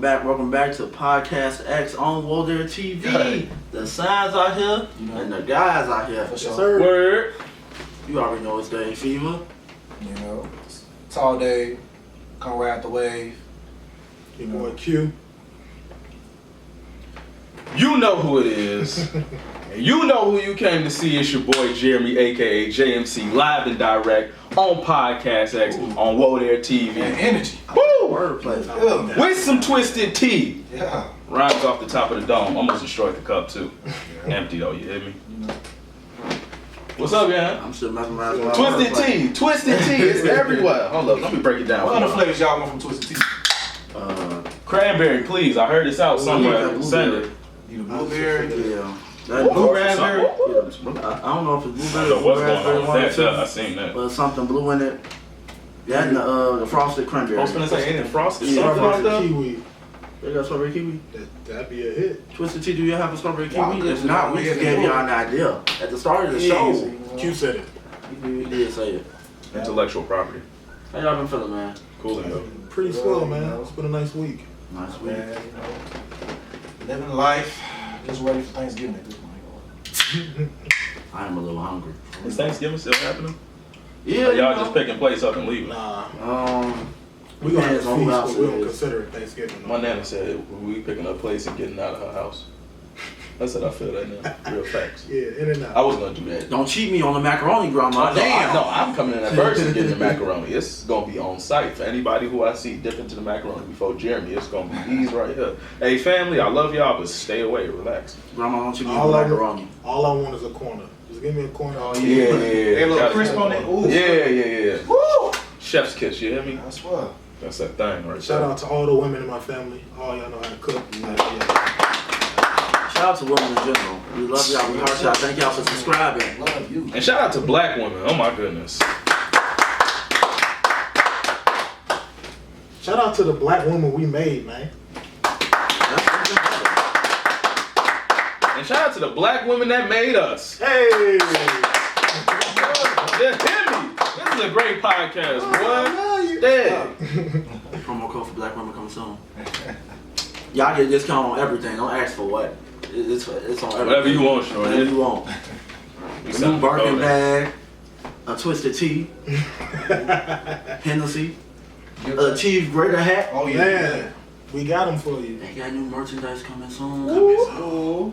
welcome back to Podcast X on Wolder TV. The signs out here and the guys out here. For sure. Word. You already know it's Davefever. You know, it's all day. Come ride the wave. Your boy Q. You know who it is. And you know who you came to see. It's your boy Jeremy, aka JMC, live and direct on Podcast X on Wolder TV. And energy. Woo! Wordplay. With some twisted tea. Yeah. Rhymes off the top of the dome. Almost destroyed the cup too. Empty though, you hear me? What's up, man? I'm still mesmerized. Twisted tea. Twisted tea. It's everywhere. Hold up, let me break it down. What other flavors y'all want from Twisted Tea? Cranberry, please. I heard it's out somewhere. Send it. Need a blueberry? Yeah. Blue raspberry? I don't know if it's I blueberry don't know or what's raspberry. going on with that. I seen that. But something blue in it. Yeah, and the frosted cranberry. I was gonna say, ain't it frosted? Yeah, Something like Strawberry that? kiwi. They got strawberry kiwi. That'd be a hit. Twisted Tea, do you have a strawberry kiwi? Wow, If not, we just gave y'all an idea. At the start of the show, Easy. Q said it. we did say it. Intellectual property. How y'all been feeling, man? Cool and go. Pretty slow, man. It's been a nice week. Nice week. Man, you know, living life. Just ready for Thanksgiving at this point. I am a little hungry. Is Thanksgiving still happening? Yeah, Or y'all just picking place up and leaving? Nah. We we gonna have depends a on who feast, else but we it don't is. consider it Thanksgiving. My nana said we picking up place and getting out of her house. I said I feel that now. Real facts. Yeah, in and I out. was gonna do that. Don't cheat me on the macaroni, grandma. Damn. No, I'm coming in at first and getting the macaroni. It's gonna be on site for anybody who I see dipping to the macaroni before Jeremy. It's gonna be these right here. Hey family, I love y'all, but stay away, relax. Grandma, don't cheat me All on I the macaroni. All I want is a corner. Just give me a corner. Oh, Yeah. Hey, a little Gotta crisp get on it. Ooh. Yeah. Woo! Chef's kiss, you hear me? That's what. That's that thing right Shout there. out to all the women in my family. All y'all know how to cook. Yeah. Shout out to women in general. We love y'all. We heart y'all. Thank y'all for subscribing. Love you. And shout out to black women. Oh my goodness. Shout out to the black woman we made, man. And shout out to the black women that made us. Hey! Yeah, hear me. This is a great podcast, boy. Yeah. Promo code for black women coming soon. Y'all get a discount on everything. Don't ask for what. It's on everything. Whatever you want, Shorty. Whatever you want. We A selling new Birkin clothing. bag, a Twisted Tea, Hennessy, a Chief Greater hat. Oh, yeah. Man, we got them for you. They got new merchandise coming soon. Ooh.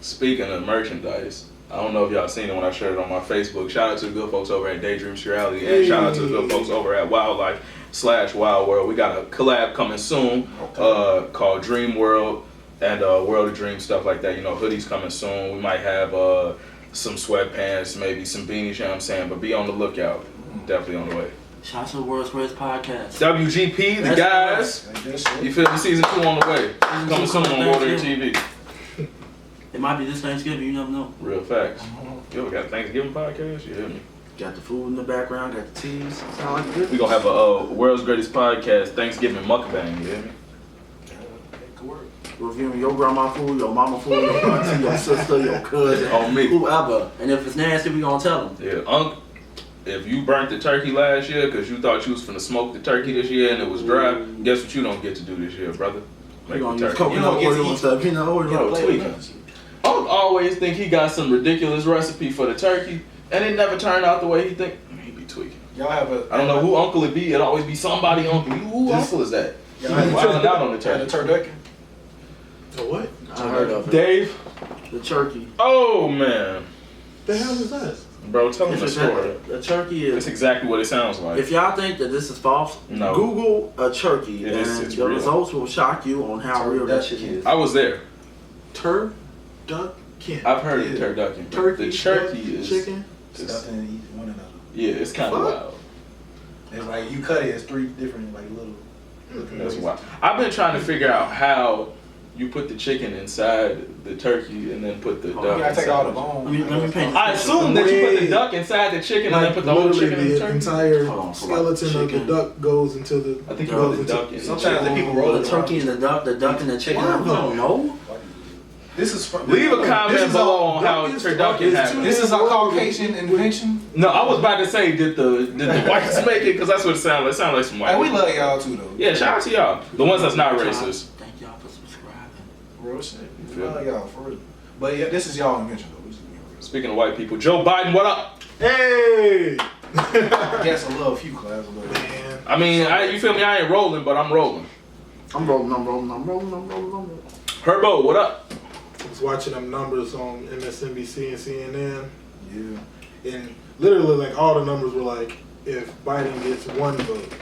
Speaking of merchandise, I don't know if y'all seen it when I shared it on my Facebook. Shout out to the good folks over at Daydream Reality and shout out to the good folks over at Wildlife/Wild World. We got a collab coming soon called Dream World and World of Dreams, stuff like that. You know, hoodies coming soon. We might have some sweatpants, maybe some beanies, you know what I'm saying? But be on the lookout. Definitely on the way. Shout out to the World's Greatest Podcast. WGP, the That's guys. You feel me? Season 2 on the way. Coming soon on Wolder TV. It might be this Thanksgiving, you never know. Real facts. You ever got a Thanksgiving podcast? You hear me? Got the food in the background, got the teas. Sound like good. We gonna have a World's Greatest Podcast Thanksgiving mukbang, you hear me? Good work. Reviewing your grandma food, your mama food, your auntie, your sister, your cousin, On me. whoever. And if it's nasty, we gonna tell them. Yeah, if you burnt the turkey last year because you thought you was finna smoke the turkey this year and it was dry, guess what you don't get to do this year, brother? We Make gonna the use turkey. coconut oil and stuff, you know. Yo, tweaking. I would always think he got some ridiculous recipe for the turkey, and it never turned out the way he think. He be tweaking. Y'all have a. I don't know who uncle it be. It always be somebody uncle. Who uncle is that? Y'all have Wilding out on the a turkey. turducken. The what? I heard of it. Dave. The turkey. Oh man, The hell is that? bro, tell him the It's story. the turkey It's is. exactly what it sounds like. If y'all think that this is false, No. Google a turkey It is, and it's the real. results will shock you on how real that shit is. I was there. Turducken. I've heard of turducken. but Turkey. The turkey duck, is chicken. Stuff in each one another. Yeah, it's kind of Fuck. wild. It's like you cut it as 3 different like little. That's wild. I've been trying to figure out how you put the chicken inside the turkey and then put the duck You gotta take inside. all the bone. Let me paint. I assume that you put the duck inside the chicken and then put the whole chicken in the turkey. entire Hold on, so like skeleton of the chicken. duck goes into the. I think you Goes put the into- duck in. Sometimes the people roll The it turkey and the duck and the chicken. I don't know. This is from. Leave a comment This is below all- on how turducken happened. This is a Caucasian invention. No, I was about to say, did the whites make it? Because that's what it sounded like. It sounded like some white And we people. love y'all too though. Yeah, shout out to y'all. The ones that's not racist. Real shit. Feel Love me? y'all for real. But yeah, this is y'all invention though. We just being real. Speaking of white people, Joe Biden, what up? Hey! I guess I love a few class, but Man. I mean, you feel me? I ain't rolling, but I'm rolling. I'm rolling. Herbo, what up? I was watching them numbers on MSNBC and CNN, yeah. and literally, like, all the numbers were like, if Biden gets one vote,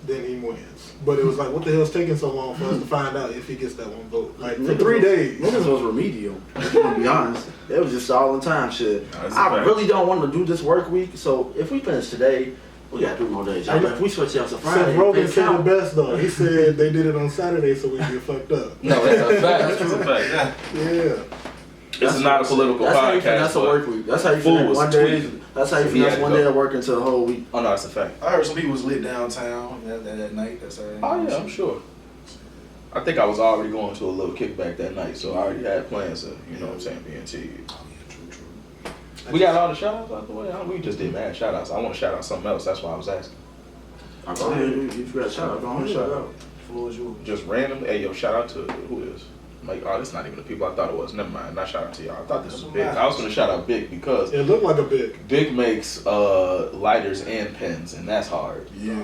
then he wins. But it was like, what the hell's taking so long for us to find out if he gets that one vote? Like, for 3 days. Niggas was remedial. I'm gonna be honest. It was just all in time shit. That's I a fact. really don't want to do this work week, so if we finish today, we got 3 more days. Y'all. If we switch out to Friday, Seth Rogen they said count. the best, though. He said they did it on Saturday so we get fucked up. No, that's a fact. That's a fact. Yeah. This is not a political That's how you podcast. finesse a but- work week. That's how you Fool finesse was one day. tweaking. That's how you So he had finesse to one go. day of work into a whole week. Oh no, that's a fact. I heard some people was lit downtown that night. That's alright. Oh yeah, I'm sure. I think I was already going to a little kickback that night, so I already had plans to, you know what I'm saying, be in T. Oh yeah, true. We got all the shout outs out the way. We just did mad shout outs. I want to shout out something else. That's why I was asking. Go ahead. If you got a shout out, go ahead and shout out. Floor is yours. Just random. Hey, yo, shout out to who is? Like, oh, this not even the people I thought it was. Never mind. Not shout out to y'all. I thought this was Big. I was going to shout out Big because It looked like a big. Big makes lighters and pens, and that's hard. Yeah.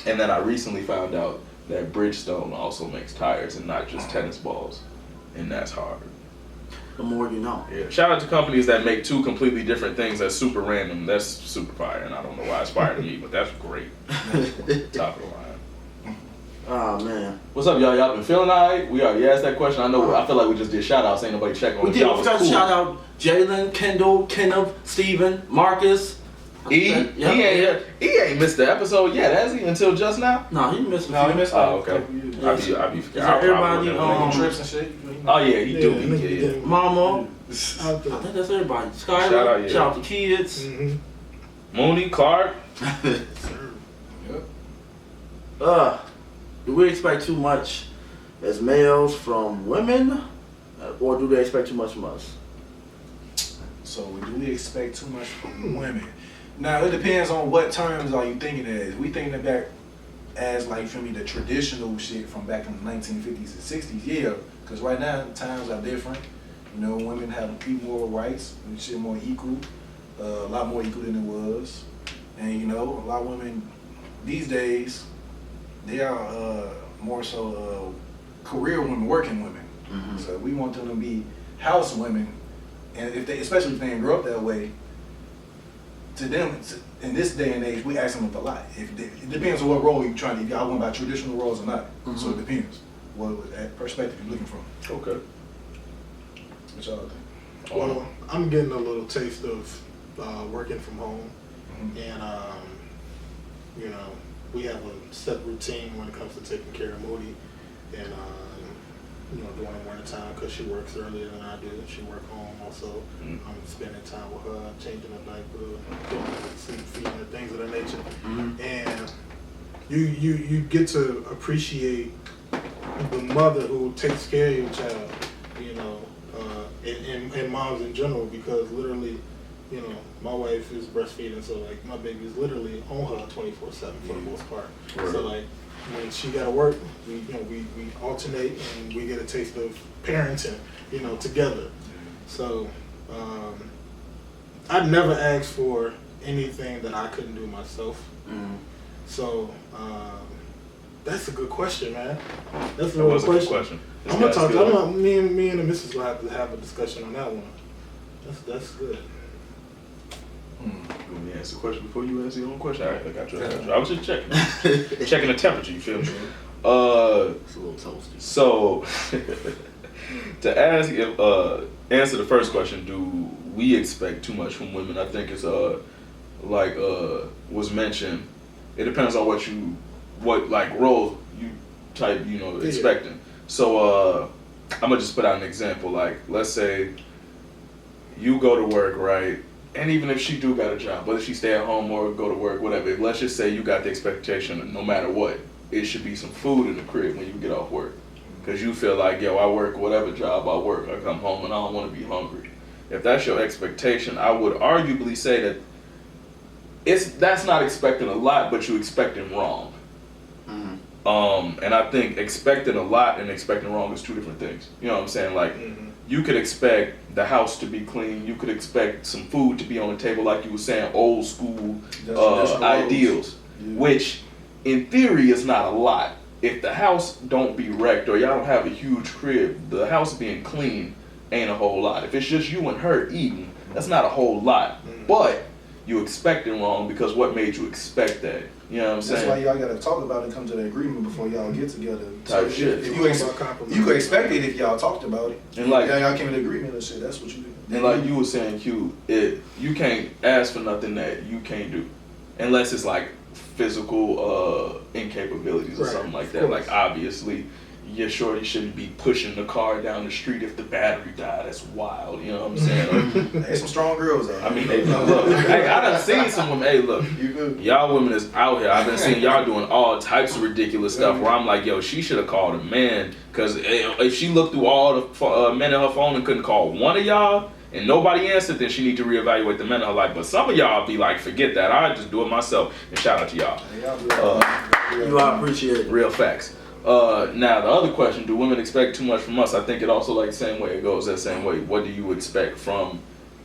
And then I recently found out that Bridgestone also makes tires and not just tennis balls, and that's hard. The more you know. Yeah. Shout out to companies that make 2 completely different things that's super random. That's super fire, and I don't know why it's fire to me, but that's great. Top of the line. Oh man. What's up, y'all? Y'all been feeling alright? We already asked that question. I know. I feel like we just did shout outs. Ain't nobody checking on We if did. y'all We was got to cool. shout out Jalen, Kendall, Kenneth, Steven, Marcus. He ain't missed the episode yet, has he? Until just now? No, he missed. No, he missed Oh, like a okay. couple years. I be Yeah, forgetting. I everybody, probably wouldn't Making have- trips and shit. Oh yeah, he do. nigga He yeah. getting Mama. out I there. think that's everybody. Skyler. Shout out, yeah. Shout out to kids. Mm-hmm. Mooney, Clark. Yep. Do we expect too much as males from women, or do they expect too much from us? So do we expect too much from women? Now it depends on what terms are you thinking as. We thinking it back as like for me the traditional shit from back in the 1950s and 60s, yeah. Because right now times are different. You know, women have more rights and shit more equal, a lot more equal than it was. And you know, a lot of women these days they are more so career women, working women. Mm-hmm. So we want them to be house women, and if they, especially if they didn't grow up that way, to them in this day and age, we ask them a lot. It depends on what role you're trying to. If y'all going by traditional roles or not. Mm-hmm. So it depends what perspective you're looking from. Okay. What y'all think? Well, I'm getting a little taste of working from home, Mhm. and you know, we have a set routine when it comes to taking care of Moody, and you know, during the winter time because she works earlier than I do. She works home also. Mm. I'm spending time with her, changing her diaper, doing sleep feeding her, things of that nature, Mm-hmm. and you get to appreciate the mother who takes care of your child, you know, and moms in general, because literally, you know, my wife is breastfeeding, so like my baby's literally on her 24/7 for the most part. Right. So like when she got to work, we alternate and we get a taste of parenting, you know, together. So I'd never asked for anything that I couldn't do myself. Mm-hmm. So that's a good question, man. That's a That real was a good question. question. This I'm gonna guy's talk. good. Me and the missus will have to have a discussion on that one. That's good. Let me ask the question before you answer your own question. All right, I got you. I was just checking. Checking the temperature, you feel me? It's a little toasty. So, to ask answer the first question, do we expect too much from women? I think it's like was mentioned. It depends on what like role you type, you know, expecting. So I'm gonna just put out an example. Like, let's say you go to work, right? And even if she do got a job, whether she stay at home or go to work, whatever, let's just say you got the expectation, no matter what, it should be some food in the crib when you get off work. Because you feel like, yo, I work whatever job I work, I come home and I don't want to be hungry. If that's your expectation, I would arguably say that that's not expecting a lot, but you expecting wrong. Mm-hmm. And I think expecting a lot and expecting wrong is two different things. You know what I'm saying? Like, you could expect the house to be clean. You could expect some food to be on the table, like you were saying, old school ideals, which in theory is not a lot. If the house don't be wrecked or y'all don't have a huge crib, the house being clean ain't a whole lot. If it's just you and her eating, that's not a whole lot. But you expecting wrong because what made you expect that? You know what I'm saying? That's why y'all gotta talk about it, come to the agreement before y'all get together. Type shit. If you could expect it if y'all talked about it. And like, y'all came to agreement and shit, that's what you do. And like you were saying, Q, you can't ask for nothing that you can't do. Unless it's like physical incapabilities or something like that. Like obviously, your shorty shouldn't be pushing the car down the street if the battery died. That's wild, you know what I'm saying? There's some strong girls out. I mean, look, hey, I done seen some women, hey, look, y'all women is out here. I've been seeing y'all doing all types of ridiculous stuff where I'm like, yo, she should have called a man, because if she looked through all the men in her phone and couldn't call one of y'all, and nobody answered, then she need to reevaluate the men in her life. But some of y'all be like, forget that. I just do it myself. And shout out to y'all. I appreciate it. Real facts. Now the other question: do women expect too much from us? I think it also like the same way it goes. That same way. What do you expect from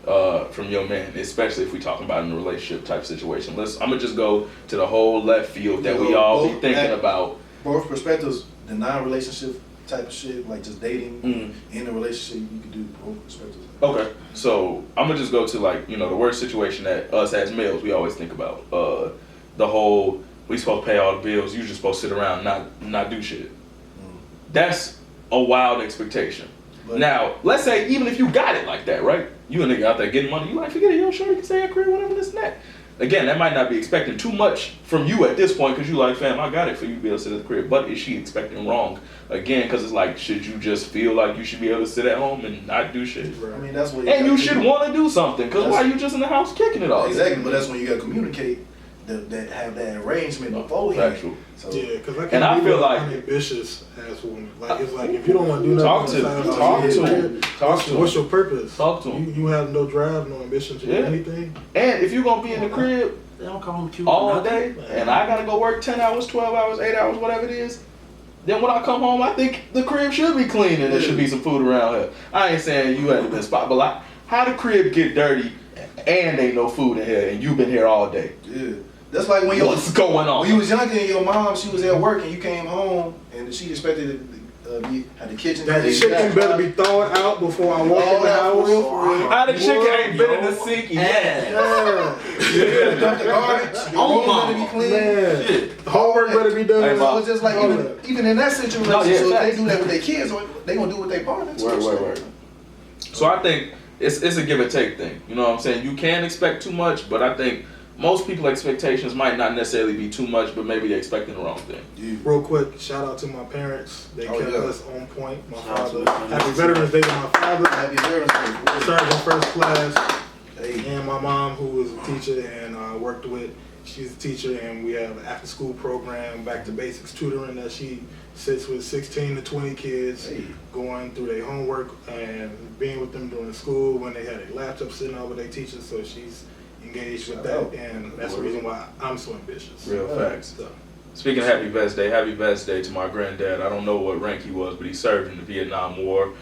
your man, especially if we talking about in a relationship type situation? I'm gonna just go to the whole left field that we all be thinking about. Both perspectives, the non-relationship type of shit, like just dating in a relationship, you can do both perspectives. Okay, so I'm gonna just go to like the worst situation that us as males we always think about. The whole we supposed to pay all the bills. You just supposed to sit around and not do shit. That's a wild expectation. But now, let's say even if you got it like that, right? You a nigga out there getting money. You like, forget it, yo, sure you can stay at crib, whatever, this and that. Again, that might not be expecting too much from you at this point because you like, fam, I got it for you to be able to sit at the crib. But is she expecting wrong? Again, because it's like, should you just feel like you should be able to sit at home and not do shit? I mean, that's what. And you should want to do something because why you just in the house kicking it all? Exactly, but that's when you got to communicate. That have that arrangement beforehand. Factual. So, yeah, because I can't be like unambitious ass woman. Like it's like if you don't want to do nothing, talk to him. What's your purpose? Talk to him. You have no drive, no ambition to do anything. And if you're gonna be in the crib all day, and I gotta go work 10 hours, 12 hours, 8 hours, whatever it is, then when I come home, I think the crib should be clean and there should be some food around here. I ain't saying you had to been spot, but like, how the crib get dirty and ain't no food in here and you been here all day? Yeah. That's like when what's going on? When you was younger and your mom, she was at work and you came home and she expected to be at the kitchen. That chicken better be thrown out before I walk in the house. How the chicken ain't been in the sink yet? Dump the garbage. Your room better be clean. Shit. Homework better be done. So it's just like even in that situation, so if they do that with their kids, they gonna do what they partners. Word. So I think it's a give and take thing. You know what I'm saying? You can expect too much, but I think most people's expectations might not necessarily be too much, but maybe they're expecting the wrong thing. Yeah. Real quick, shout out to my parents. They kept us on point. My father. Happy Veterans Day to my father. Happy Veterans Day. Sergeant first class. And my mom, who was a teacher and I worked with. She's a teacher, and we have an after-school program, back to basics tutoring that she sits with 16 to 20 kids, going through their homework and being with them during school when they had a laptop sitting over their teachers. So she's engaged with that, and that's the reason why I'm so ambitious. Real facts. So. Speaking of Happy Vets Day to my granddad. I don't know what rank he was, but he served in the Vietnam War.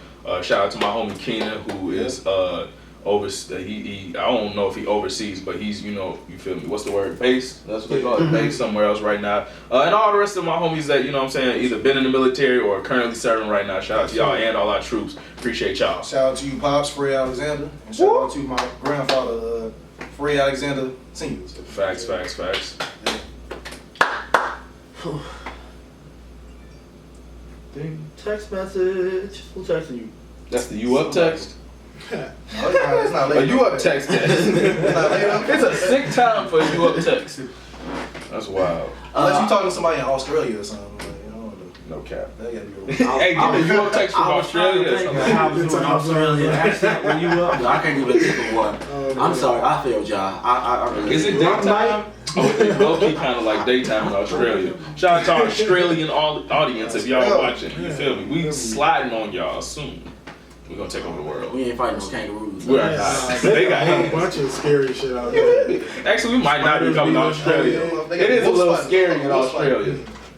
Shout out to my homie Keenan, who is I don't know if he oversees, but he's, you feel me, what's the word, based? That's what they call it, based somewhere else right now. And all the rest of my homies that, what I'm saying, either been in the military or currently serving right now. Shout out to y'all and all our troops. Appreciate y'all. Shout out to you, Pops, Fred Alexander. And shout out to my grandfather, Fred Alexander Sr. Facts. Text message. Who texting you? That's the you up text? It's not late. A you up text. It's a sick time for a you up text. That's wild. Unless you talking to somebody in Australia or something. No cap. That gotta be hey, give me you up text from Australia. I was doing Australia accent when you up. I can't even think of one. I'm sorry, I failed y'all. I really Is it daytime? Low-key kind of like daytime in Australia. Shout out to our Australian audience if y'all watching. You feel me? We sliding on y'all soon. We're gonna take over the world. We ain't fighting no kangaroos. We're not. They got a bunch of scary shit out there. Actually, we might not be coming to Australia. It is a little scary in Australia.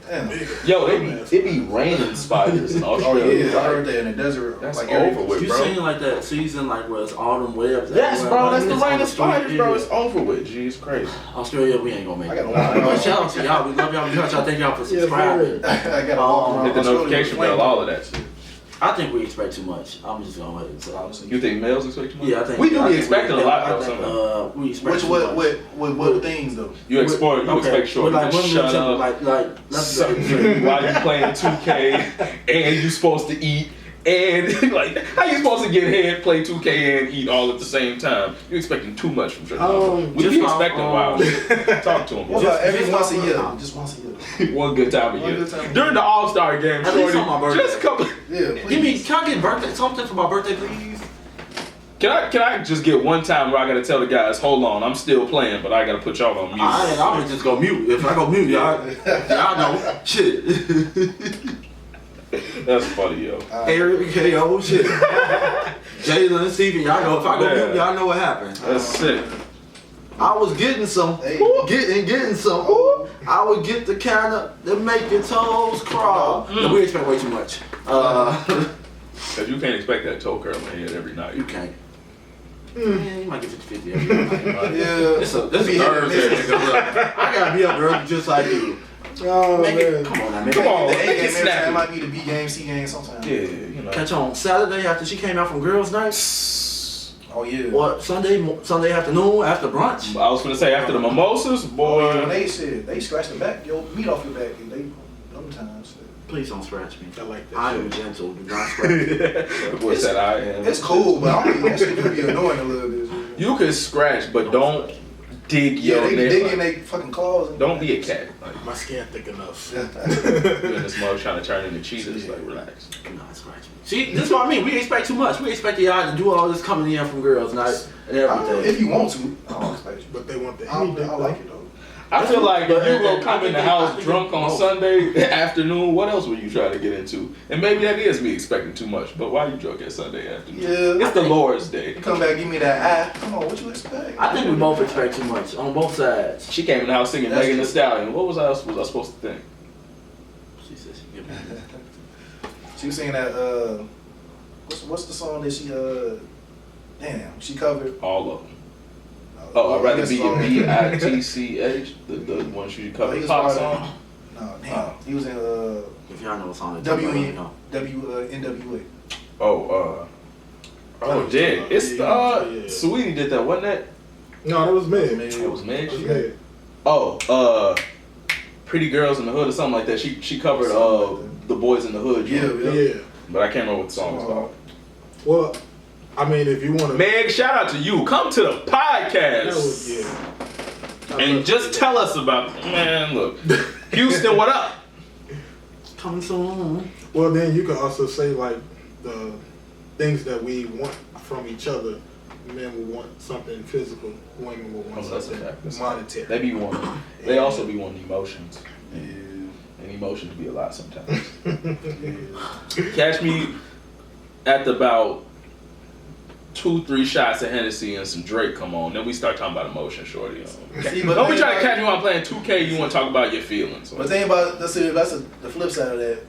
Damn. Yo, it be raining spiders in Oh Australia. yeah, I heard that in the desert. That's like over with, You bro. seen like that season like where it's autumn webs? Yes, everywhere? bro, that's the It's on rain of street, spiders, bro. yeah. It's over with. Jeez, crazy. Australia, we ain't gonna make I it. got a But shout out to y'all. We love y'all. We got y'all. Thank y'all for Yeah, subscribing. I got a Hit the notification bell, all of that shit. I think we expect too much. I'm just gonna wait and say. You think males expect too much? Yeah, I think we do I be think expecting a lot though. I think, Sometimes. we expect Which too much. what things though? You expect short. Like, Just shut up. like let's So, go. while you playing 2K and you supposed to eat and like how you supposed to get head, play 2K and eat all at the same time? You expecting too much from certain we just be off, expecting wild. Talk to him. What Bro. about every just once a off year? the- Just once a year. One good time a One year. good time a year. During the All-Star game, At least shorty, on my birthday. just come. Yeah, Give me, can I get birthday something for my birthday, please? Can I just get one time where I gotta tell the guys, hold on, I'm still playing, but I gotta put y'all on mute. I'm gonna just go mute. If I go mute, y'all know. Shit. That's funny, yo. Eric, KO, shit. Jalen, Steven, y'all know. If I go mute, y'all know what happened. That's sick. I was getting some, Hey. getting some. I would get the kind of that make your toes crawl. No, we expect way too much. Cause you can't expect that toe curling head every night. You can't. Man, you might get 50-50 every night. Yeah. This a Be Thursday, hitting nigga. Look, I gotta be up early just like you. Oh Make it, man. come on now, man. Come on. The A Make game it every snappy. time might be the B game, C game sometimes. Yeah, you know. Catch on Saturday after she came out from girls' night, Oh yeah. or Sunday afternoon after brunch. I was gonna say after the mimosas, Boy, when boy. they said they scratch the back, your meat off your back, and they sometimes. Please don't scratch me. I like that. I am gentle. Do not scratch me. The boy said I am. It's cool, but I don't think that shit could be annoying a little bit. You can scratch, but don't dig Yeah, your they nail. dig in Like, their fucking claws. And don't be a cat. Like, My skin thick enough. you in this mug trying to turn into cheetahs. Like, relax. Do not scratch me. See, this is what I mean. We expect too much. We expect y'all to do all this coming in from girls' night and everything. If you want to, I don't expect you. But they want the I any dick. like it though. I feel like if you go come in the I house think drunk on both. Sunday afternoon, what else were you trying to get into? And maybe that is me expecting too much. But why you drunk at Sunday afternoon? Yeah. It's the Lord's Day. You come back, give me that eye. Come on, what you expect? I think we both expect too much on both sides. She came in the house singing That's Megan Thee true. Stallion. What was I supposed to think? She said she give me. She was singing that. What's the song that she Damn, she covered. All of them. Oh, I'd rather be a B-I-T-C-H, the one she covered pop song. No, damn. He was in If y'all know what's on it, NWA. Oh, did it's Yeah. Sweetie did that, wasn't that? No, that was me. It was Meg. That was me. Oh, Pretty Girls in the Hood or something like that. She covered The Boys in the Hood. Yeah, joint. yeah. Yeah. But I can't remember what the song was called. Well, I mean, if you want to, Meg, shout out to you. Come to the that podcast was yeah. and just tell us about. Man, look, Houston, what up? Coming soon. Well, then you can also say like the things that we want from each other. Men will want something physical. Women will want Oh, that's a something fact. That's monetary. They be wanting. They also be wanting emotions, Yeah. and emotions be a lot sometimes. Catch me at about 2-3 shots of Hennessy and some Drake come on. Then we start talking about emotion, shorty. See, but Don't be thing trying to about- catch me while I'm playing 2K. You want to talk about your feelings. But the thing about that's the flip side of that.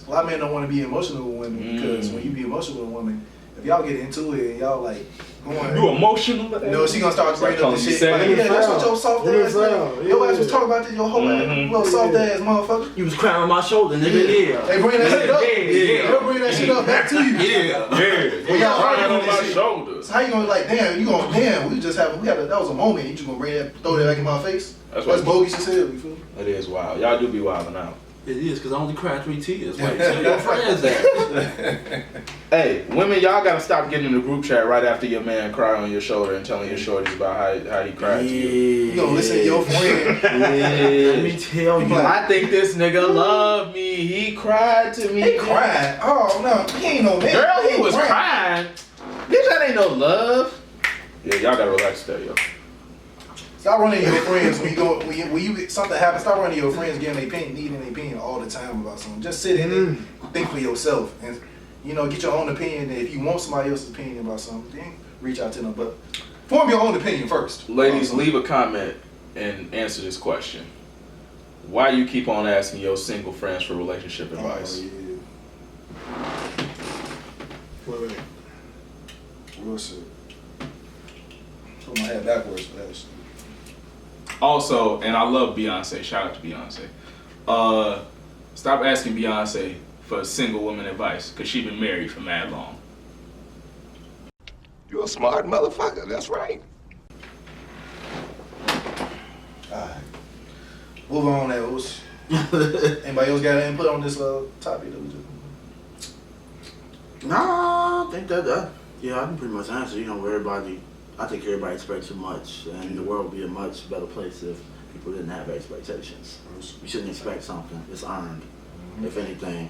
A lot of men don't want to be emotional with women because when you be emotional with a woman, if y'all get into it and y'all like going, You emotional? you know, she gonna start bringing up calling the you shit. sad. Like, yeah, that's what your soft Women ass. frown, Your yeah. ass was talking about this. Your whole ass, little soft ass motherfucker. You was crying on my shoulder, nigga. Yeah. They bring that shit up. Yeah. They'll bring that shit up back to you. Yeah. Yeah, When y'all crying arguing on my this shit. shoulders. So how you gonna like, damn, that was a moment. You just gonna bring that, throw that back in my face. That's That's what bogus as hell. You feel me? it is wild. Y'all do be wilding out. It is, because I only cried 3 tears. Wait, tell your friends that. Hey, women, y'all gotta stop getting in the group chat right after your man cry on your shoulder and telling your shorties about how he cried to you. You gonna listen to your friend. Let me tell you. I think this nigga loved me. He cried to me. He crying. Oh no, he ain't no man. Girl, he ain't was crying. Bitch, that ain't no love. Yeah, y'all gotta relax there, yo. Stop running your friends when you something happens. Stop running your friends getting their opinion, needing their opinion all the time about something. Just sit in it, think for yourself, and get your own opinion. And if you want somebody else's opinion about something, then reach out to them. But form your own opinion first. Ladies, leave a comment and answer this question. Why you keep on asking your single friends for relationship advice? Yeah. Wait. Real shit. Put my head backwards for that shit. Also, and I love Beyonce. Shout out to Beyonce. Stop asking Beyonce for single woman advice, because she been married for mad long. You're a smart motherfucker, that's right. Alright. Move on, Elvis. Anybody else got an input on this topic that we just... Nah, I think that yeah, I can pretty much answer. You know, I think everybody expects too much, and the world would be a much better place if people didn't have expectations. You shouldn't expect something; it's earned. If anything,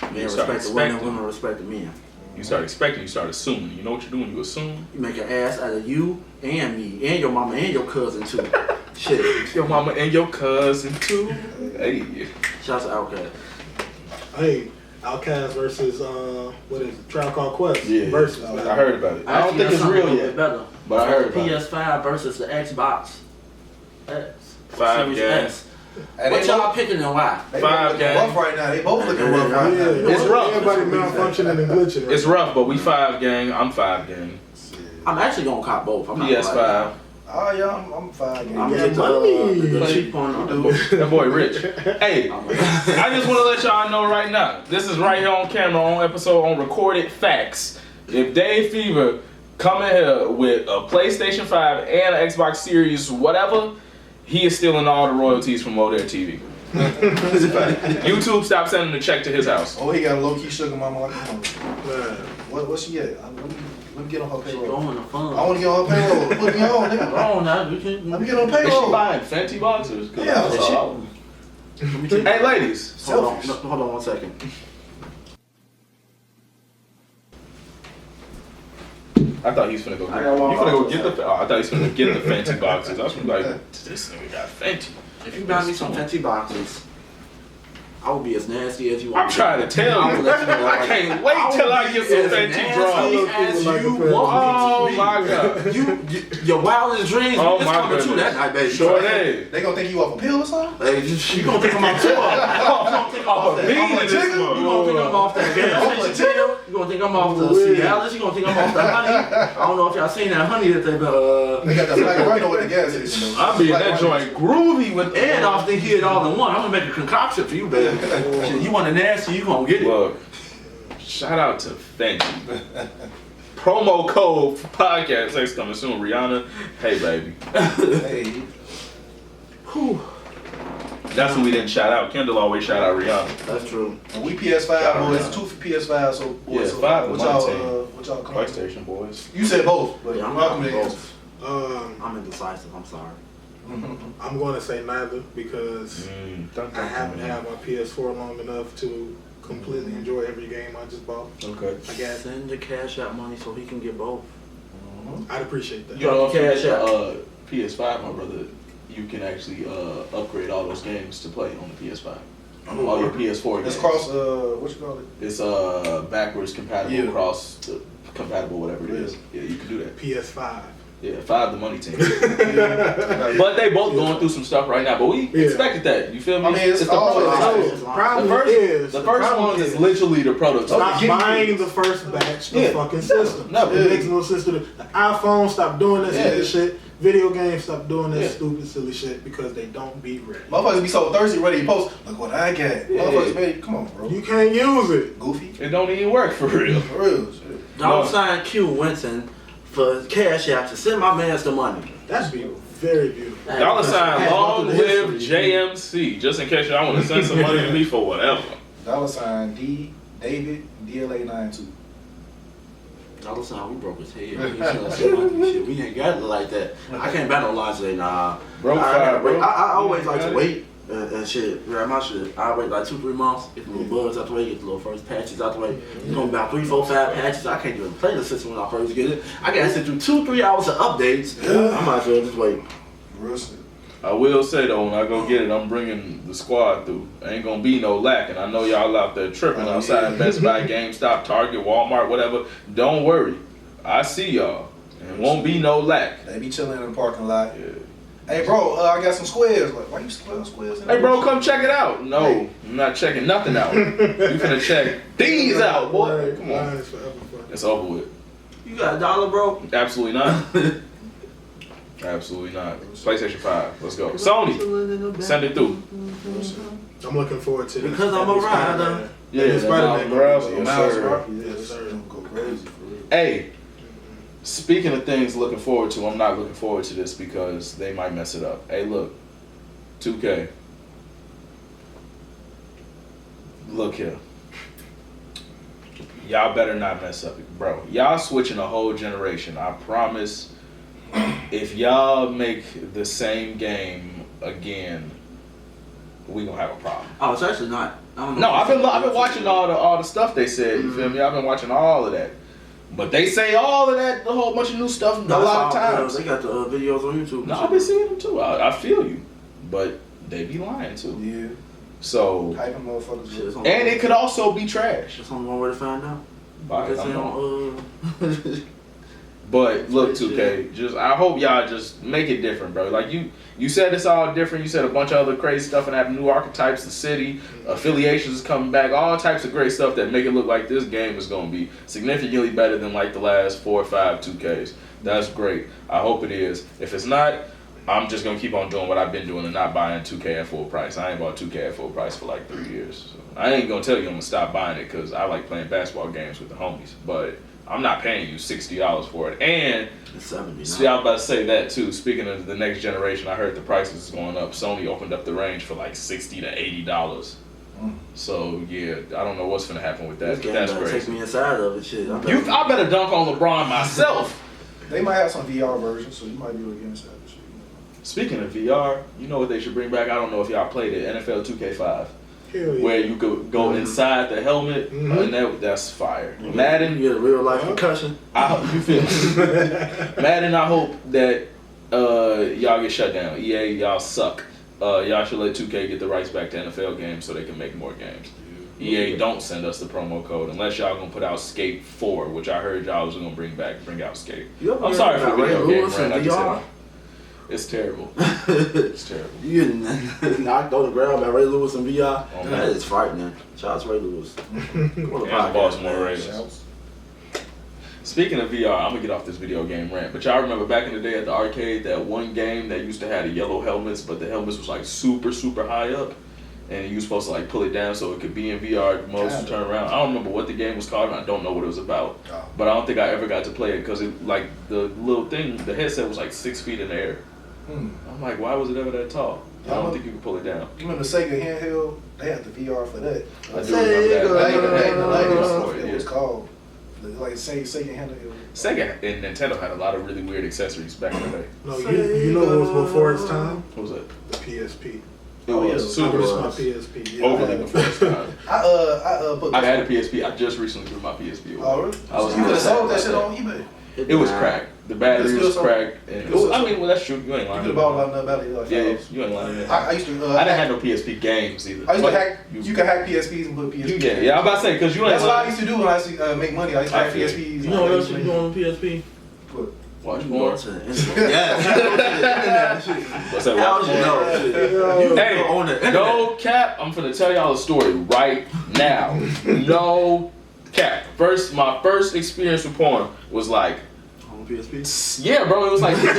men respect the women, women respect the men. You start expecting, you start assuming. You know what you're doing? You assume. You make an ass out of you and me, and your mama and your cousin too. Shit, Your mama and your cousin too. Hey. shouts to Outkast. Hey, Outkast versus what is it? Trial Called Quest. Yeah. Versus. I heard about it. I don't Actually, think it's that's real something a yet. little bit better. But I heard the about it. PS5 versus the Xbox X. 5 Series games. S. And What they y'all both- picking and why? They 5 both looking games. rough right now. They both looking rough right Yeah, now. It's rough. Everybody malfunctioning and glitching. Right It's now. rough, but we 5 gang. I'm 5 gang. I'm actually gonna cop both. I'm not gonna lie. PS5. Oh yeah, I'm fine. I'm Yeah, gonna get money. the cheap one. That boy rich. Hey, I just want to let y'all know right now. This is right here on camera, on episode, on recorded facts. If Davefever come in here with a PlayStation 5 and an Xbox Series, whatever, he is stealing all the royalties from Modern TV. YouTube, stop sending the check to his house. Oh, he got a low key sugar mama like a mama. Man. What's she at? Let me get on her She payroll. going to fun. I want to get on her payroll. Put me on, nigga. Go on now. We can. Let me get on Is she payroll. buying Fenty boxers? 'Cause Yeah, that's that shit. all. Hey, ladies. Hold on, Selfish. hold on 1 second. I thought he was finna go. I Get, gotta walk you finna go off. get the. Oh, I thought he was finna get the Fenty boxes. I was like, this nigga got Fenty. If you buy me some Fenty boxes, I will be as nasty as you want. I'm trying to tell I will you. let you know. I can't wait till I get some Fenty draws. As Like you a want Oh me to be. my god. Your wildest dreams. Oh it's my coming goodness. true that night, baby. Sure is. They gonna think you off a pill or something? Hey, you gonna think I'm off tour? You gonna think I'm off that? Me I'm and a this chicken? one. You gonna think I'm off that gas station pill? You gonna think I'm off the Cialis? You gonna think I'm off the honey? I don't know if y'all seen that honey that they They got the black rhino with the gas station. I be in that joint groovy with the. and off the kid all in one. I'm gonna make a concoction for you, baby. Shit, you want a nasty? You gonna get it? Look, shout out to Fenty. Promo code for podcast X coming soon. Rihanna, hey baby. Hey, Whew. That's when we didn't shout out. Kendall always shout out Rihanna. That's true. we PS5 boys. 2 for PS5. So boys, Yeah, so 5 what for my y'all team. what y'all come up with? PlayStation boys. You said both, but Yeah, I'm welcome not to both. the I'm indecisive. I'm sorry. I'm going to say neither because I haven't had my PS4 long enough to completely enjoy every game I just bought. Okay. I guess Send the cash out money so he can get both. I'd appreciate that. You know, if you Cash get out. PS5, my brother, you can actually upgrade all those games to play on the PS5. All your PS4 games. It's cross what you call it? It's backwards compatible, Yeah. cross compatible, whatever it is. Yeah, you can do that. PS5. Yeah, 5 the money team. But they both going through some stuff right now. But we Yeah. expected that. You feel me? I mean, it's the always- prototype. So, problem The is, first one is literally the prototype. stop Give me buying these. the first batch of Yeah. fucking systems. Never. It makes no sense to the iPhone. Stop doing that Yeah. silly shit. Video games stop doing that Yeah. stupid silly shit because they don't be ready. Motherfuckers be so thirsty ready to post. Look what I got. Yeah. Motherfuckers, baby, come on, bro. You can't use it. Goofy. It don't even work for real. For real. Shit. Dollar No. sign Q Winston for cash out to send my man's the money. That'd be very beautiful. Dollar sign Hey, long welcome to live history. JMC. Just in case y'all want to send some money to me for whatever. Dollar sign D David DLA92. Dollar sign, we broke his head. He sent us some money. Shit, we ain't got it like that. I can't buy no lines today, nah. Broke I, fire, gotta wait. bro. I always like to wait and shit. Grab my shit. I wait like 2-3 months, get the little bugs out the way, get the little first patches out the way. It's gonna be about 3, 4, 5 patches. I can't even play the system when I first get it. I gotta sit through 2-3 hours of updates. I might as well just wait. Real shit. I will say though, when I go get it, I'm bringing the squad through. Ain't gonna be no lacking. I know y'all out there tripping Oh, outside yeah. Best Buy, GameStop, Target, Walmart, whatever. Don't worry, I see y'all. And won't be no lack. They be chilling in the parking lot. Yeah. Hey, bro, I got some squares. Like, why you squares? Hey, bro, come check it out. No, Hey. I'm not checking nothing out. You finna check these out, boy. Come on. Lions forever fun. It's over with. You got $1, bro? Absolutely not. Absolutely not. PlayStation 5. Let's go. Sony, send it through. I'm looking forward to this. Because I'm a rider. Yeah, That Spider-Man Miles movie. Morales. Yes, sir. Go crazy for real. Hey, speaking of things looking forward to, I'm not looking forward to this because they might mess it up. Hey, look, 2K. Look here. Y'all better not mess up, bro. Y'all switching a whole generation. I promise. If y'all make the same game again, we gonna have a problem. Oh, it's actually not. I don't know. No, I've been watching all the stuff they said. You feel me? I've been watching all of that. But they say all of that, a whole bunch of new stuff a lot of times. They got the videos on YouTube. No, I've been seeing them too. I feel you, but they be lying too. Yeah. So, Hyping motherfuckers. Shit, it's up. on- and it could also be trash. There's only one way to find out. By They it, say I'm wrong. on, But look, 2K, just I hope y'all just make it different, bro. Like you said, it's all different. You said a bunch of other crazy stuff and have new archetypes. The city affiliations is coming back. All types of great stuff that make it look like this game is gonna be significantly better than like the last 4 or 5 2Ks. That's great. I hope it is. If it's not, I'm just gonna keep on doing what I've been doing and not buying 2K at full price. I ain't bought 2K at full price for like 3 years. So I ain't gonna tell you I'm gonna stop buying it because I like playing basketball games with the homies. But I'm not paying you $60 for it. And it's 70 see, I was about to say that too. Speaking of the next generation, I heard the prices is going up. Sony opened up the range for like $60 to $80. So yeah, I don't know what's gonna happen with that. This But game that's better take crazy. me inside of it. Shit. I I better dunk on LeBron myself. They might have some VR versions, so you might be able to get inside the shit. Speaking of VR, you know what they should bring back? I don't know if y'all played it. NFL 2K5. Hell yeah. Where you could go inside the helmet, and that's fire. Madden, You get a real life concussion. you feel Madden, I hope that y'all get shut down. EA, y'all suck. Y'all should let 2K get the rights back to NFL games so they can make more games. EA, don't send us the promo code unless y'all gonna put out Skate 4, which I heard y'all was gonna bring out Skate. I'm sorry for the video game brand. I just said it's terrible. It's terrible. You getting knocked on the ground by Ray Lewis and VR? Oh, man. That is frightening. Shout out to Ray Lewis. And the Baltimore Ravens. Speaking of VR, I'm gonna get off this video game rant, but y'all remember back in the day at the arcade that one game that used to have the yellow helmets, but the helmets was like super, super high up, and you was supposed to like pull it down so it could be in VR mode to turn around. I don't remember what the game was called, and I don't know what it was about, but I don't think I ever got to play it because it like the little thing, the headset was like 6 feet in the air. I'm like, why was it ever that tall? I don't think you could pull it down. You remember the Sega handheld? They had the VR for that. I do remember that. It was called. Like Sega handheld. Sega and Nintendo had a lot of really weird accessories back in the day. No, you know what was before its time? What was it? The PSP. It was I super miss my PSP. Yeah, overly before its time. I I had a PSP. I just recently threw my PSP away. Oh, really? I was You could have sold that sad shit about on eBay. It was cracked. The battery It's still was so- cracked. And I mean, well, that's true. You ain't You lying. could have bought a lot of value. Like, Yeah, you ain't lying. I used to. I didn't have no PSP games either. I used to But hack. You could hack PSPs and put PSPs. Yeah, I'm about to say because you ain't That's what I lying. used to do when I used to make money. I used to hack I feel PSPs. You know what else you do on PSP? What? Watch You more. go to the internet. Yes. What's that? How Watch you more. know? You Hey, go on the internet. no cap. I'm finna tell y'all a story right now. No cap. My first experience with porn was like, On PSP? yeah, bro. It was like, check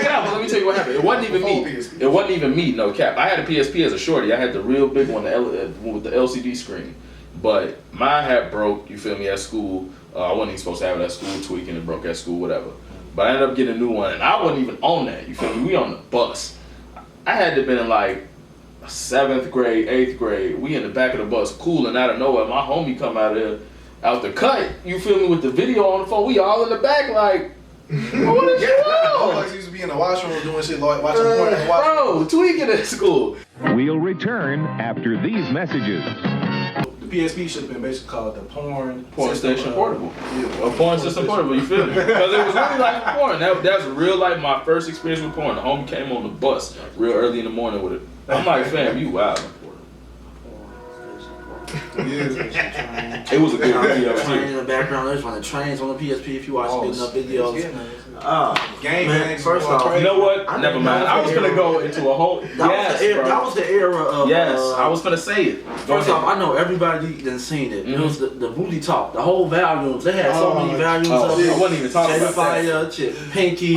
it out. But let me tell you what happened. It wasn't even me. PSP. It wasn't even me. No cap. I had a PSP as a shorty. I had the real big one, with the LCD screen. But mine had broke. You feel me? At school, I wasn't even supposed to have it at school. Tweaking it broke at school, whatever. But I ended up getting a new one, and I wasn't even on that. You feel me? We on the bus. I had to have been in like 7th grade, 8th grade. We in the back of the bus, cooling out of nowhere. My homie come out the cut. You feel me? With the video on the phone, we all in the back like, what did you I want? always used to be in the washroom doing shit like watching porn in the washroom. Bro, tweaking at school. We'll return after these messages. The PSP should have been basically called the porn Station Portable. Yeah. A porn system portable, you feel me? Because it was really like porn. That's real life, my first experience with porn. The homie came on the bus real early in the morning with it. I'm like, fam, you wild. Yeah. It was a good video Train in too. the background. There's one of the trains on the PSP. If you watch good enough videos. Gang Man, bangs first going off, crazy. You know what? I Never didn't mind. know I was that gonna era. go into a whole. That was the era of. Yes, I was gonna say it. First off, I know everybody done seen it. It was the Booty Talk, the whole volumes. They had so many volumes of it. I wasn't even talking about that. Fire, shit, Pinky,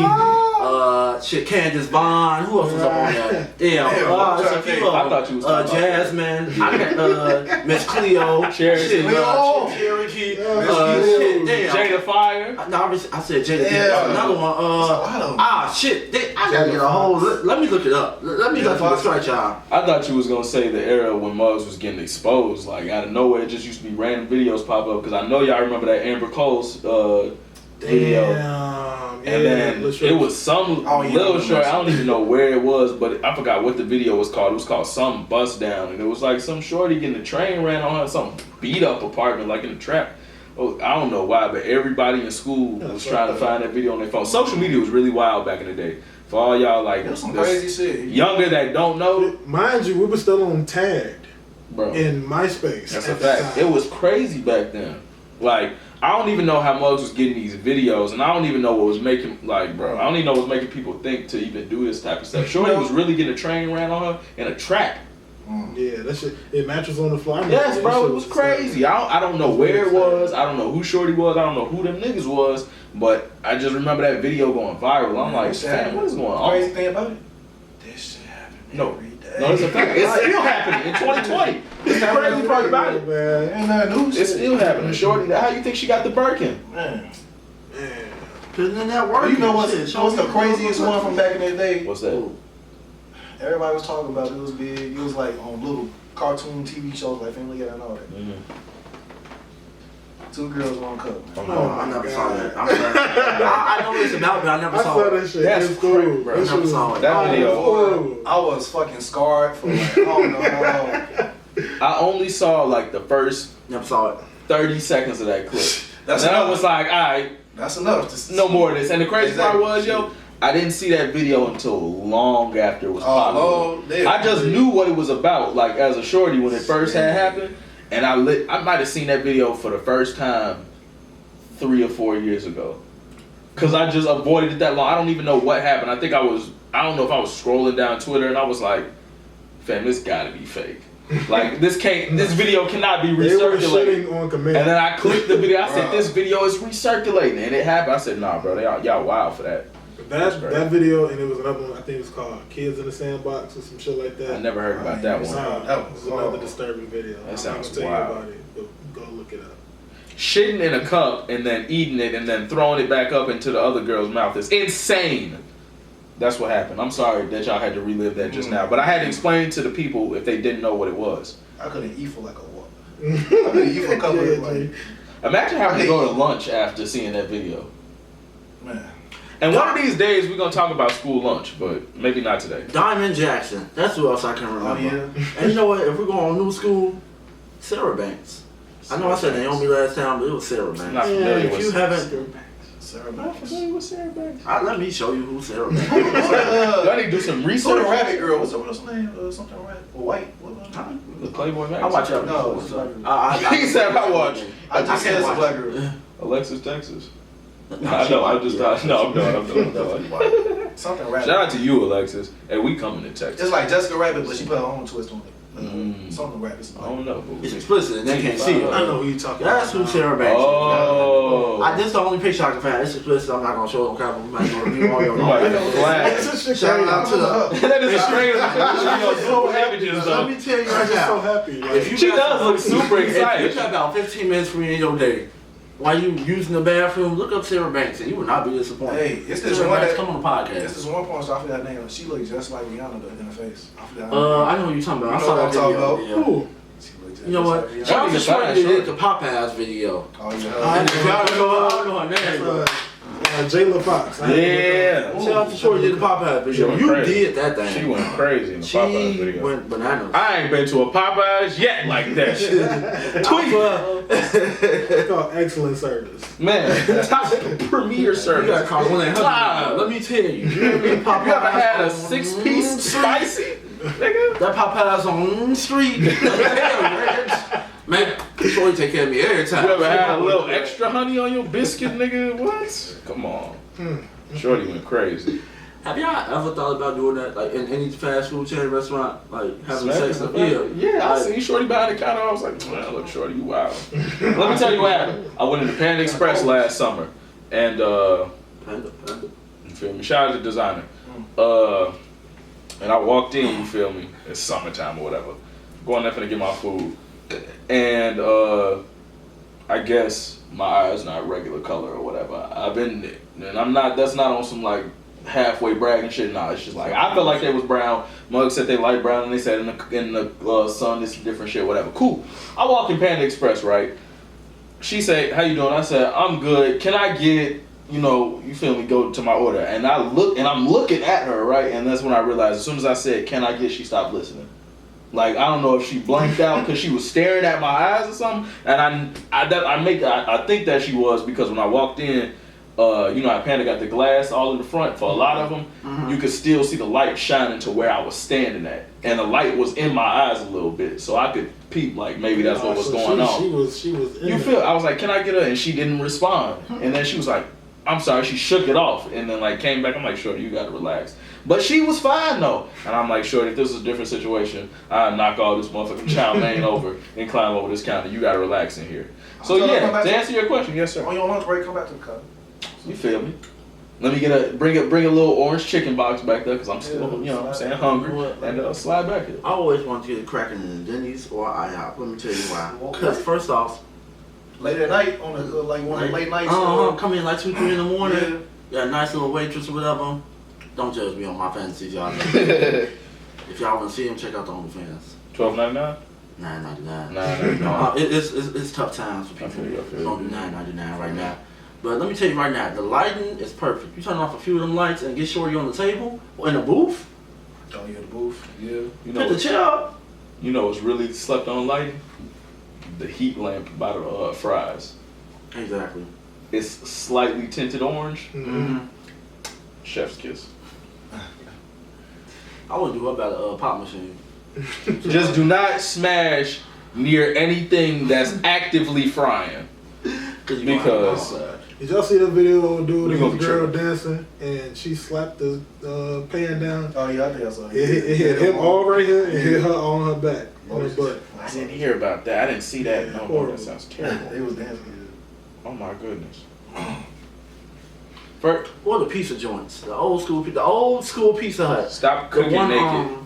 shit, Candace Bond. Who else was up on there? Damn, it's a few I thought you was talking about Jasmine. I got Miss Cleo, Cherokee. shit, Cherokee, shit, damn. Jada Fire. No, I said Jada. Yeah. Another one. Shit. I gotta get a whole. Let me look it up. Let me look it straight, y'all. I thought you was gonna say the era when Muggs was getting exposed. Like out of nowhere, it just used to be random videos pop up. Because I know y'all remember that Amber Cole's video. Damn. And then it was some little short. I don't even know where it was, but I forgot what the video was called. It was called Some Bust Down, and it was like some shorty getting the train ran on her, some beat up apartment like in a trap. Oh, I don't know why, but everybody in school was trying to find that video on their phone. Social media was really wild back in the day. For all y'all like It was some crazy shit. younger that don't know, Mind you, we were still on Tagged bro. in MySpace. That's at a the fact. time. It was crazy back then. Like, I don't even know how Muggs was getting these videos, and I don't even know what was making, like, bro, I don't even know what was making people think to even do this type of stuff. Shorty was really getting a train ran on her in a trap. Yeah, that shit. It matches on the floor. I remember Yes, that bro, shit it was crazy. I don't know where it was. I don't know who Shorty was. I don't know who them niggas was. But I just remember that video going viral. I'm like, fam, what is going on? Crazy thing about it, this shit happened every day. No, it's a fact. It's still happening in 2020. It's the crazy part about it. Man, Ain't nothing new. It's still happening. Shorty, how you think she got the Birkin? Man. Cause then that work. You know what's the craziest one from back in the day? What's that? Everybody was talking about it. It was big. It was like on little cartoon TV shows like Family Guy and all that. Mm-hmm. 2 girls, 1 cup. Man. Oh, I never saw that. I know what it's about, but I never I saw saw it. that shit. That's It's cool. crazy, bro. I never saw it. That video. I was fucking scarred for like, I don't know how long. I only saw like the first Never saw it. 30 seconds of that clip. That's and I enough. was like, all right, That's enough. no more of this. And the crazy Exactly. part was, yo, I didn't see that video until long after it was popular. Lord, I just knew what it was about, like as a shorty when it first had happened, and I might have seen that video for the first time 3 or 4 years ago, cause I just avoided it that long. I don't even know what happened. I don't know if I was scrolling down Twitter and I was like, fam, this gotta be fake. Like this video cannot be They were recirculated. shitting on command. And then I clicked the video. I said, this video is recirculating, and it happened. I said, nah, bro, y'all wild for that. That video, and it was another one. I think it was called "Kids in the Sandbox" or some shit like that. I never heard about that one. That was another disturbing video. That sounds I'm not gonna wild. tell you about it, but go look it up. Shitting in a cup and then eating it and then throwing it back up into the other girl's mouth is insane. That's what happened. I'm sorry that y'all had to relive that just now, but I had to explain to the people if they didn't know what it was. I couldn't eat for like a walk. I couldn't eat for a couple of like, Imagine having to go to lunch after seeing that video. man. And one of these days we're gonna talk about school lunch, but maybe not today. Diamond Jackson. That's who else I can remember. Oh yeah. And you know what? If we're going on new school, Sarah Banks. I know I said Naomi last time, but it was Sarah I'm Banks. not familiar If with you haven't, Sarah I'm not Banks. familiar with Sarah Banks. let me show you who Sarah Banks. I need to do some So research. the rabbit girl, what's her name? Something rabbit. White. What was her name? The Playboy I magazine. watch her. No, before, it's so. like- He said I watch. I just said it's a black girl. Alexis, Texas. No, I she know. white, I'm just yeah. no. I'm done. Definitely white. Something rabbit. Shout out to you, Alexis. Hey, we coming to Texas. It's like Jessica Rabbit, but she put her own twist on it. Something rabbit. I don't know. It's explicit and they can't see it. I know who you talking That's about. who Sarah Banks is. Oh. This is the only picture I can find. It's explicit. I'm not going to show it on camera. We might go review all your Right. Flag. Shout out to the... That is the strangest video. Images Let though. me tell you I'm right just so now. happy. Like, If you She got- does look super If you excited. got about 15 minutes free in your day, while you using the bathroom, look up Sarah Banks and you will not be disappointed. Hey, it's this Sarah one Banks, that- come on the podcast. It's this one porn star, I forgot her name. She looks just like Rihanna though, in the face. I forgot her I know what you're talking about. You I know saw what that I'm video. talking Yeah. Ooh. She looked just You know what? like Rihanna. Shout out to That Shorty nigga that fine, did the Popeyes video. Oh And yeah. if y'all don't know, I don't know her name. but Jayla Fox. Yeah. Shout out to Shorty that did the Popeyes video. went You crazy. did that thing. She went crazy in the Popeyes She video. went bananas. I ain't been to a Popeyes yet like that. It's called excellent service. Man, top premier You service. gotta call 1-800. Wow. Let me tell you. You ever had a 6-piece spicy? Nigga. That Popeyes on the street. Man, Shorty take care of me every time. You ever had a little extra honey on your biscuit, nigga? What? Come on. Shorty went crazy. Have y'all ever thought about doing that, like in any fast food chain restaurant, like having Smacking sex? the yeah, I Like, seen Shorty behind the counter. I was like, man, look, Shorty, you wild. Let me tell you what happened. I went into Panda Express last summer, and Panda. you feel me? Shout out to the designer. And I walked in, you feel me? It's summertime or whatever. Going there finna get my food, and I guess my eyes not regular color or whatever. I've been, and I'm not. That's not on some like halfway bragging shit. Nah, it's just like I felt like they was brown. Mug said they light brown, and they said in the sun this different shit, whatever. Cool. I walked in Panda Express, right? She said, "How you doing?" I said, "I'm good. Can I get, you feel me? Go to my order." And I'm looking at her, right? And that's when I realized as soon as I said, "Can I get?" she stopped listening. Like, I don't know if she blanked out because she was staring at my eyes or something. And I think that she was, because when I walked in, how Panda got the glass all in the front for a lot of them, you could still see the light shining to where I was standing at. And the light was in my eyes a little bit, so I could peep, like, maybe that's what was going on. She was in I was like, "Can I get her?" And she didn't respond. And then she was like, "I'm sorry," she shook it off. And then like came back, I'm like, "Shorty, you gotta relax." But she was fine though. And I'm like, "Shorty, if this was a different situation, I'd knock all this motherfucking chow mein over and climb over this counter. You gotta relax in here." So yeah, to answer your question, yes sir. On your lunch break, come back to the car. You feel me? Let me bring a little orange chicken box back there, because I'm still, I'm saying, hungry. And slide back here. I always wanted to get a cracking in Denny's or IHOP. Let me tell you why. Because first off, late at night on the one of the late nights. Come in like 2, 3 in the morning. Yeah, nice little waitress or whatever. Don't judge me on my fantasies, y'all. If y'all want to see them, check out the OnlyFans. $12.99? $9.99. It's tough times for people who don't do $9.99 right now. But let me tell you right now, the lighting is perfect. You turn off a few of them lights and get Shorty on the table or in the booth. Oh yeah, the booth. Yeah. Put the chair up. You know what's really slept on lighting? The heat lamp by the fries. Exactly. It's slightly tinted orange. Chef's kiss. I wouldn't do it about a pop machine. Just do not smash near anything that's actively frying. Because did y'all see the video of a dude We and gonna his be girl tripping. dancing and she slapped the pan down? Oh yeah, I think I saw it. It hit him all right here and hit her on her back, on her butt. I didn't hear about that. I didn't see that. No, that sounds terrible. They was dancing. Oh my goodness. Or the pizza joints, the old school Pizza Hut. Stop cooking naked.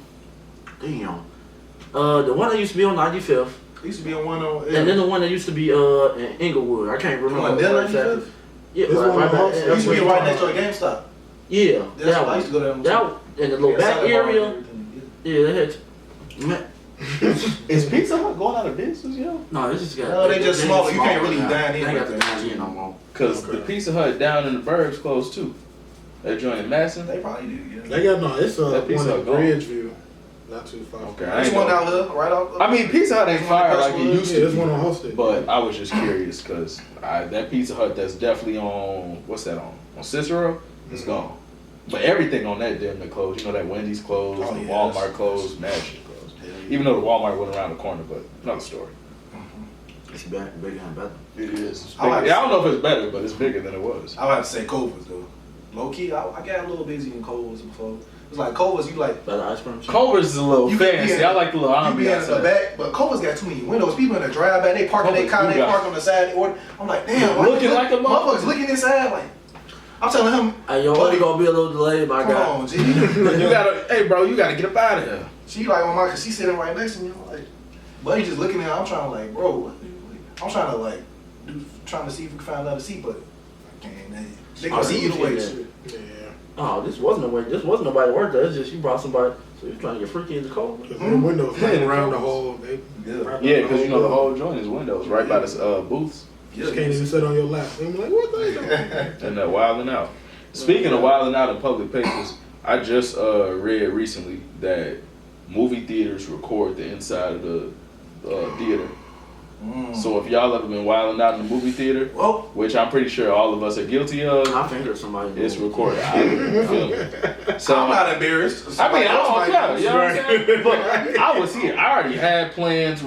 The one that used to be on 95th, It used to be on one on. and then the one that used to be in Inglewood. I can't remember. Like what that exactly. 95th? Yeah, This one on Hawks- It used to be right next to a GameStop. Yeah, That's why I used to go there. that in the little back area. Yeah, they had. Man, Is Pizza Hut going out of business, yo? no, this is got. No, they just smaller. You can't really now. dine in They ain't got the with dine that. in no more. Because the Pizza Hut down in the burbs closed too. That joint in Madison. They probably do. Yeah. They got it's That one Pizza in Hut gone. Bridgeview, not too far. Okay, I There's ain't one know. out here, right out. I mean, Pizza Hut ain't fire like it used Yeah, to there's be. one on Hosted. But I was just curious because that Pizza Hut that's definitely on, what's that on? On Cicero? It's gone. But everything on that damn near closed. You know that Wendy's closed, Oh, the yeah, Walmart that's- closed, Mad shit closed. Yeah. Even though the Walmart went around the corner, but another story. It's back, bigger and better. It is. It's I like bigger. I don't know if it's better, but it's bigger than it was. I would have to say Culver's though. Low key, I got a little busy in Culver's before. It's like Culver's, you like. Better ice cream. Culver's is a little You can be fancy. in- I like the little You be in ambiance. the of it. back, but Culver's got too many windows. People in the drive back, they parking their car, You they got- park on the side. I'm like, damn, why Looking you like a motherfuckers looking inside. Like, I'm telling him, Hey, yo, buddy, it's gonna be a little delayed, my come guy. on, G. You gotta, hey bro, you gotta get up out of here. She like on my, cause she sitting right next to me. I'm like, buddy, just looking at her. I'm trying to like, bro, I'm trying to like, trying to see if we can find another seat, but I can't. They gonna see either way. Yeah. Oh, this wasn't nobody worked there. It's just you brought somebody. So you trying to get freaky in the cold. Cause the windows like around the whole. Yeah, because you know the whole joint is windows right by the booths. You just can't even sit on your lap. I'm like, what they doing? And that wilding out. Speaking of wilding out in public places, I just read recently that movie theaters record the inside of the theater. So if y'all ever been wilding out in the movie theater, Well, which I'm pretty sure all of us are guilty of, I fingered somebody. it's recorded. I feel me. So I'm not embarrassed. I mean, I don't Somebody care. else You know what I'm might saying? But I was here. I already had plans.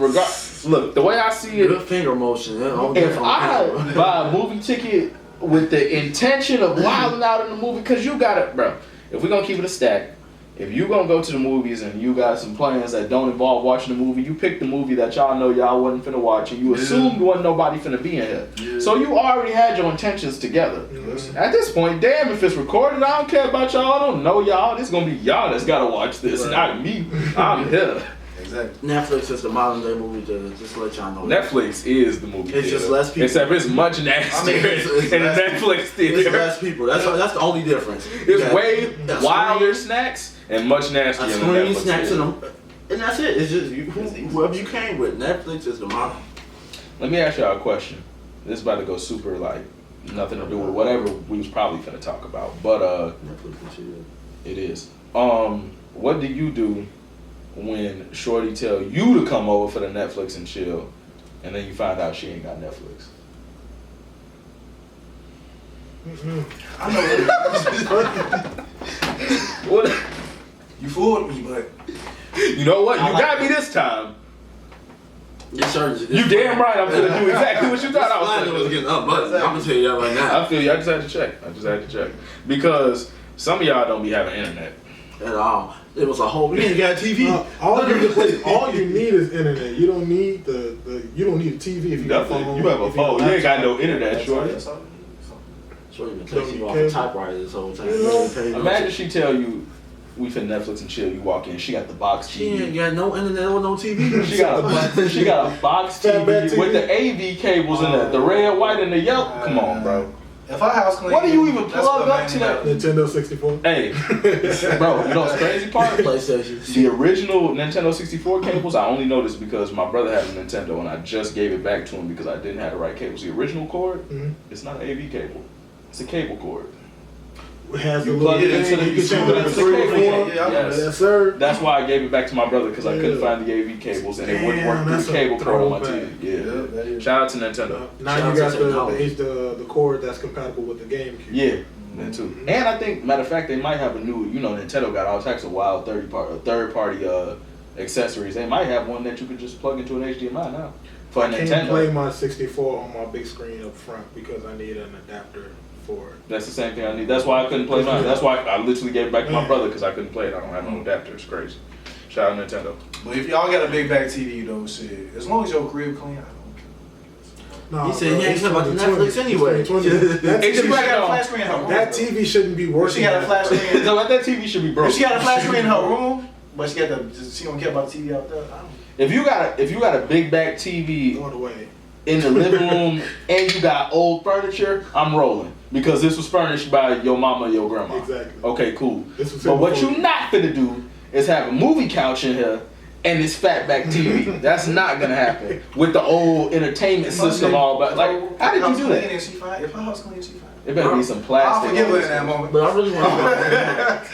Look, the way I see it, Good finger motion. if I buy a movie ticket with the intention of wilding out in the movie, because you got it, bro. If we're gonna keep it a stack, if you gonna go to the movies and you got some plans that don't involve watching the movie, you pick the movie that y'all know y'all wasn't finna watch, and you assumed wasn't nobody finna be in here. Yeah. So you already had your intentions together. Mm-hmm. At this point, damn, if it's recorded, I don't care about y'all. I don't know y'all. This gonna be y'all that's gotta watch this, not me. I'm here. Exactly. Netflix is the modern day movie theater. Just to let y'all know. Netflix is the movie theater. It's just less people. Except it's much nastier in the Netflix theater. It's less people. That's the only difference. It's way wilder snacks and much nastier in the Netflix snacks theater. And that's it. It's just whoever you came with. Netflix is the modern. Let me ask y'all a question. This is about to go super nothing to do with whatever we was probably finna talk about. But Netflix and chill. It is. What do you do when Shorty tell you to come over for the Netflix and chill, and then you find out she ain't got Netflix? I know What? you fooled me, but You know what? You got me this time. Yes, sir. You damn right I'm gonna do exactly what you thought I was was gonna do. getting up, but I'm gonna tell you that right now. I feel you. I just had to check. Because some of y'all don't be having internet. At all. It was a whole. We ain't got TV. All you need is internet. You don't need you don't need a TV if you got a phone. You have a phone. You ain't got no internet, Shorty. Shorty been texting you off a typewriter this whole time. Imagine she tell you we finna Netflix and chill. You walk in, she got the box TV. She ain't got no internet or no TV. She got a box TV with the AV cables in it, the red, white, and the yellow. Come on, bro. If our house clean, What do you even plug up to that? Nintendo 64. Hey, bro, you know what's crazy part? PlayStation. The original Nintendo 64 cables, I only noticed because my brother had a Nintendo and I just gave it back to him because I didn't have the right cables. The original cord, it's not an AV cable. It's a cable cord. It has You plug it into the, you can change it to cable. 3 or 4. Yes. Yes, sir. That's why I gave it back to my brother because I couldn't find the AV cables and it wouldn't work through the cable cord on my TV. Yeah. Shout out to Nintendo. Now you got the cord that's compatible with the GameCube. Yeah, that too. And I think, matter of fact, they might have a new. Nintendo got all types of wild third party accessories. They might have one that you could just plug into an HDMI now. For I Nintendo. can't play my 64 on my big screen up front because I need an adapter for it. That's the same thing I need. That's why I couldn't play mine. That's why I literally gave it back to my brother because I couldn't play it. I don't have no adapter. It's crazy. Shout out Nintendo. But if y'all got a big back TV, though, shit, as long as your crib clean, I don't care. No, He said he ain't care about the Netflix anyway. That TV shouldn't be working. She got a flat screen. No, that TV should be broken. If she got a flat screen in her room, but she don't care about the TV out there. I don't. If you got a big back TV All the way. in the living room and you got old furniture, I'm rolling because this was furnished by your mama or your grandma. Exactly. Okay, cool. But what you not finna do is have a movie couch in here and this fat back TV. That's not gonna happen with the old entertainment system all about. Like, how did you do that? If her house clean, she fine. It better be some plastic. I'll forgive her in that moment. But I really want.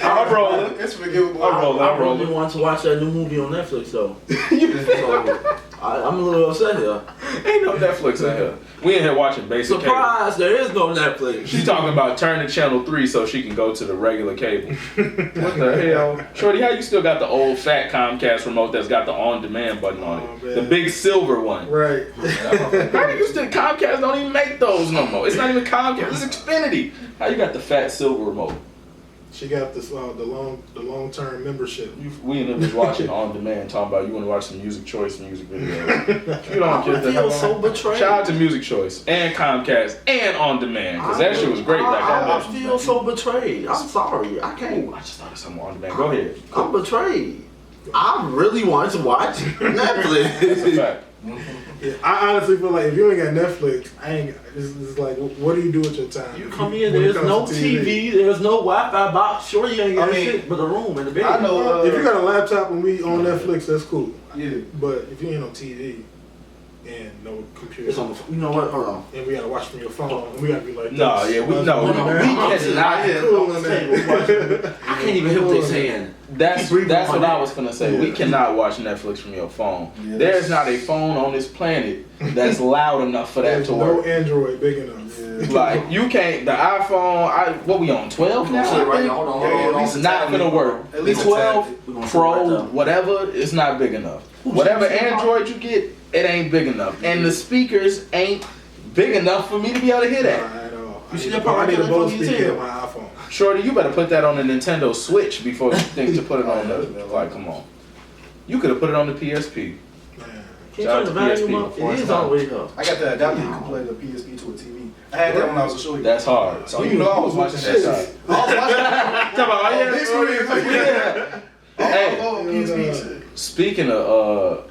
I'm rolling. It's forgivable. I really want to watch that new movie on Netflix though. So, I'm a little upset here. Ain't no Netflix in here. We in here watching basic cable. Surprise! There is no Netflix. She's talking about turning channel 3 so she can go to the regular cable. What the hell? Shorty, how you still got the old fat Comcast remote that's got the on-demand button on it? Man. The big silver one. Right. How do you still, Comcast don't even make those no more. It's not even Comcast, it's Xfinity. How you got the fat silver remote? She got this the long-term membership. We in there watching on demand, talking about you want to watch some Music Choice music videos. You don't get the feel so betrayed. Shout out to Music Choice and Comcast and on demand because that shit was great back I then. feel so betrayed. I'm sorry. I can't. Ooh, I just thought of something on demand. Go ahead. I'm betrayed. I really want to watch Netflix. That's a fact. Yeah, I honestly feel like if you ain't got Netflix, I ain't. It's like, what do you do with your time? You come in, there's no TV, there's no Wi-Fi box. Sure, you ain't got shit but a room and a bed. I know. If you got a laptop and we on Netflix, that's cool. Yeah. But if you ain't on TV and no computer, It's on the, you know what? Hold on. and we gotta watch from your phone, and we gotta be like, No, this. yeah, we cannot. I can't even hear what they're saying. That's what I was gonna say. We cannot watch Netflix from your phone. Yeah, There's not a phone on this planet that's loud enough for that There's to no work. Android big enough. Yeah. Like you can't. The iPhone. What we on 12 now? Shit, right I now, hold on, Yeah, hold on. It's not gonna work. At The least a 12 tablet. We gonna see right Pro, there. whatever, it's not big enough. Whatever Android you get, it ain't big enough, and the speakers ain't big enough for me to be able to hear that. At all. You see I that need- part I need a right there Bose from your speaker tail? in my iPhone. Shorty, you better put that on the Nintendo Switch before you think to put it on the. Like, come on. You could have put it on the PSP. Man. Can you Shout turn out the to volume PSP up? before It it's is time. all the way up. I got the adapter. You can play the PSP to a TV. I had that when I was a short. That's hard. So you know I was watching that That's shit. hard. I was watching that. Talk about, oh, Big screen. yeah. Hey, Oh, PSP shit. speaking of,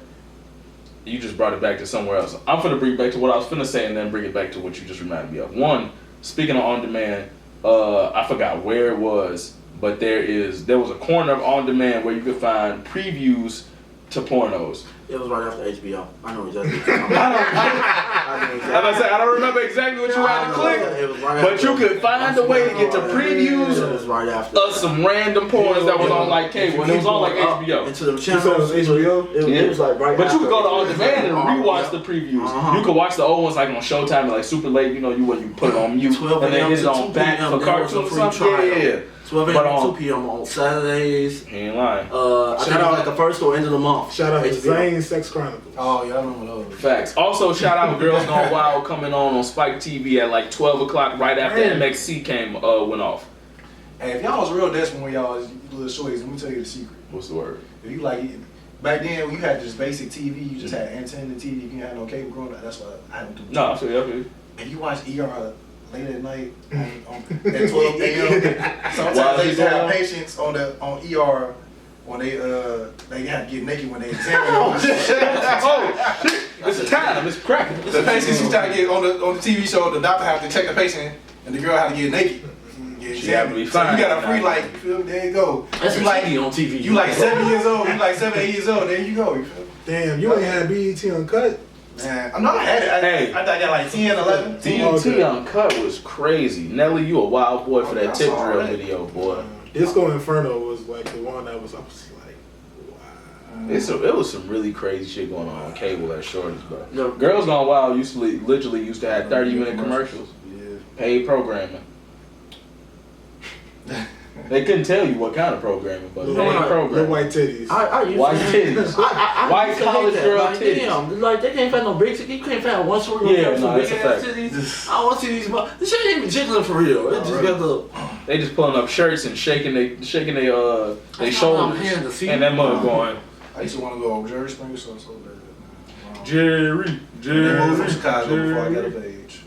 you just brought it back to somewhere else. I'm finna bring it back to what I was finna say and then bring it back to what you just reminded me of. One, speaking of on demand, I forgot where it was, but there was a corner of on demand where you could find previews to pornos. It was right after HBO. I know exactly what you're talking I about. don't, I don't remember exactly what you had to click, It was right but after. you could find a way to get to It previews was right after. of some random pornos that was on like cable, and it was on like HBO. Into the You said it was channels. HBO? It was like right But after you could go to on HBO. demand and rewatch Yeah. the previews. Uh-huh. You could watch the old ones like on Showtime, like super late. You know, you put it on mute 12 and then a.m. hit it to on 2 back p.m. for There was cartoons a or free something. trial. Yeah. 12 But a.m. on- to 2 p.m. on Saturdays. He ain't lying. I think it was like the first or end of the month. Shout out to HBO. Zane Sex Chronicles. Oh yeah, I remember those. Facts. Also, shout out Girls Gone Wild coming on Spike TV at like 12 o'clock right after Man. MXC went off. Hey, if y'all was real desperate when y'all was little shorties, let me tell you the secret. What's the word? If you like, back then when you had this basic TV, you just had antenna TV, you didn't have no cable growing up. That's why I don't do. No, I feel you. If you watch ER late at night at 12 a.m., sometimes While they used to people have on- patients on ER when they had to get naked when they examine. Oh, shit. It's time. It's cracking. The patients used to get on the TV show. The doctor had to check the patient, and the girl had to get naked. Get She had to be examined. So fine. you got a free like. You feel me? There you go. That's you a like TV on TV. you like 7 years old. You like 7, 8 years old. There you go. You feel me? Damn, you ain't had BET Uncut? Man, I know I had it. Hey. I got like 10, 11. DT Uncut was crazy. Nelly, you a wild boy for that I tip saw drill that. video, boy. Disco Inferno was like the one that was, I was like, wow. It was some really crazy shit going on cable at Shorty's, bro. No. Girls Gone Wild literally used to have 30-minute commercials, Yeah. paid programming. They couldn't tell you what kind of programming, but Little, paid little programming. white titties. I used White to titties. I White used to hate college that. girl like, titties. Damn, like they can't find no big. You can't find one story. Yeah, no, big that's a ass fact. titties. I want to see these. This shit ain't even jiggling for real. It just got the. They just pulling up shirts and shaking they That's not what I'm shoulders, hearing to see. and that mother going, I used to want to go over Jerry Springer, so bad. Jerry, I moved from Chicago before I got Jerry. of age.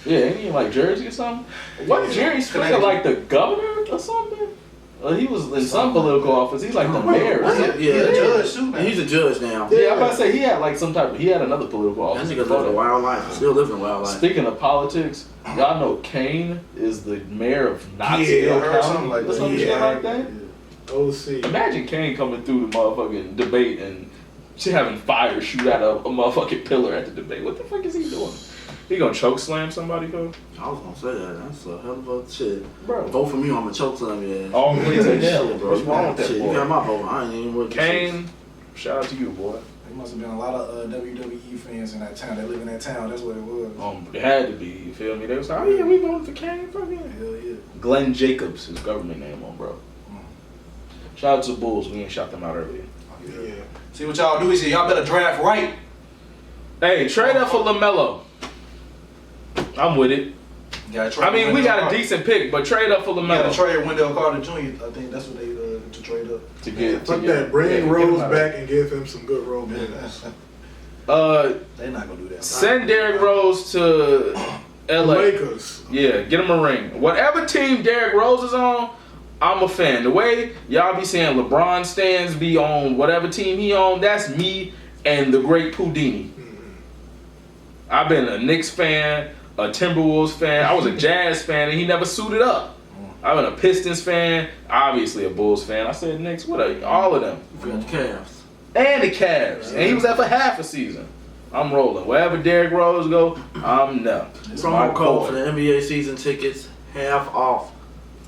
Yeah, ain't he like Jersey or something? Wasn't Jerry Springer like the governor or something? He was in some political office. He's like the mayor. Or something. Yeah, He's a judge too now. He's a judge now. Yeah, I'm about to say he had like he had another political That office. nigga living a wild life. Still living a wild life. Speaking of politics, y'all know Kane is the mayor of Knoxville Yeah, I heard County something like or that. some shit like that. OC. Imagine Kane coming through the motherfucking debate and she having fire shoot out a motherfucking pillar at the debate. What the fuck is he doing? He gonna choke slam somebody, bro? I was gonna say that. That's a hell of a shit. Bro. Vote for me, I'm gonna choke slam your ass. All the way to hell, Shit, bro. What's wrong with that Shit, boy? You got my vote. I ain't even with Kane, shout out to you, boy. There must have been a lot of WWE fans in that town. They live in that town. That's what it was. It had to be, you feel me? They was like, oh yeah, we voted for Kane, fuck yeah. Hell yeah. Glenn Jacobs, his government name on, bro. Shout out to the Bulls, we ain't shot them out earlier. Yeah. See what y'all do is y'all better draft right. Hey, trade up for LaMelo. I'm with it. You gotta trade I mean, we Wendell got a Carter. decent pick, but trade up for You gotta LaMelo trade Wendell Carter Jr. I think that's what they to trade up. to get. Fuck to that. get Bring get him Rose out. back and give him some good role models. They're not gonna do that. Send Derrick Rose to LA. Lakers. Yeah, get him a ring. Whatever team Derrick Rose is on, I'm a fan. The way y'all be saying LeBron stands be on whatever team he on, that's me and the great Houdini. I've been a Knicks fan, a Timberwolves fan. I was a Jazz fan, and he never suited up. I've been a Pistons fan, obviously a Bulls fan. I said Knicks, all of them. You forgot the Cavs. And the Cavs. And he was there for half a season. I'm rolling. Wherever Derrick Rose go, I'm there. It's my Promo code boy. for the NBA season tickets, half off.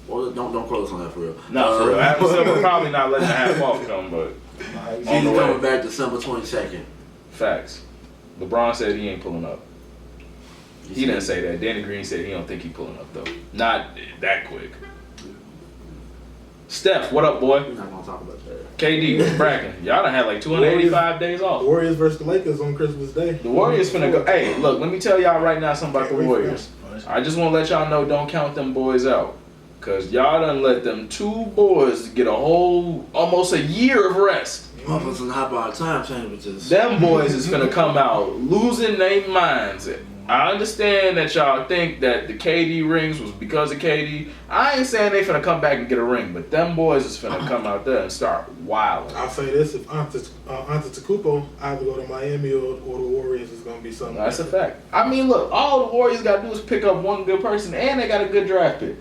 Well, don't quote us on that for real. Not for real. Adam Silver probably not letting the half off come, but on the Season way. coming back December 22nd. Facts. LeBron said he ain't pulling up. He didn't say that. Danny Green said he don't think he pulling up though. Not that quick. Steph, what up, boy? We're not gonna talk about that. KD, what's bracking? Y'all done had like 285 days off. Warriors versus the Lakers on Christmas Day. The Warriors finna go. Hey, look, let me tell y'all right now something about the Warriors. I just want to let y'all know, don't count them boys out. Because y'all done let them 2 boys get a whole, almost a year of rest. Motherfuckers in hot bar time sandwiches. Them boys is finna come out losing their minds. I understand that y'all think that the KD rings was because of KD. I ain't saying they finna come back and get a ring, but them boys is finna come out there and start wilding. I'll say this: if Antetokounmpo either go to Miami or the Warriors, is gonna be something. That's a fact. I mean, look, all the Warriors gotta do is pick up one good person, and they got a good draft pick.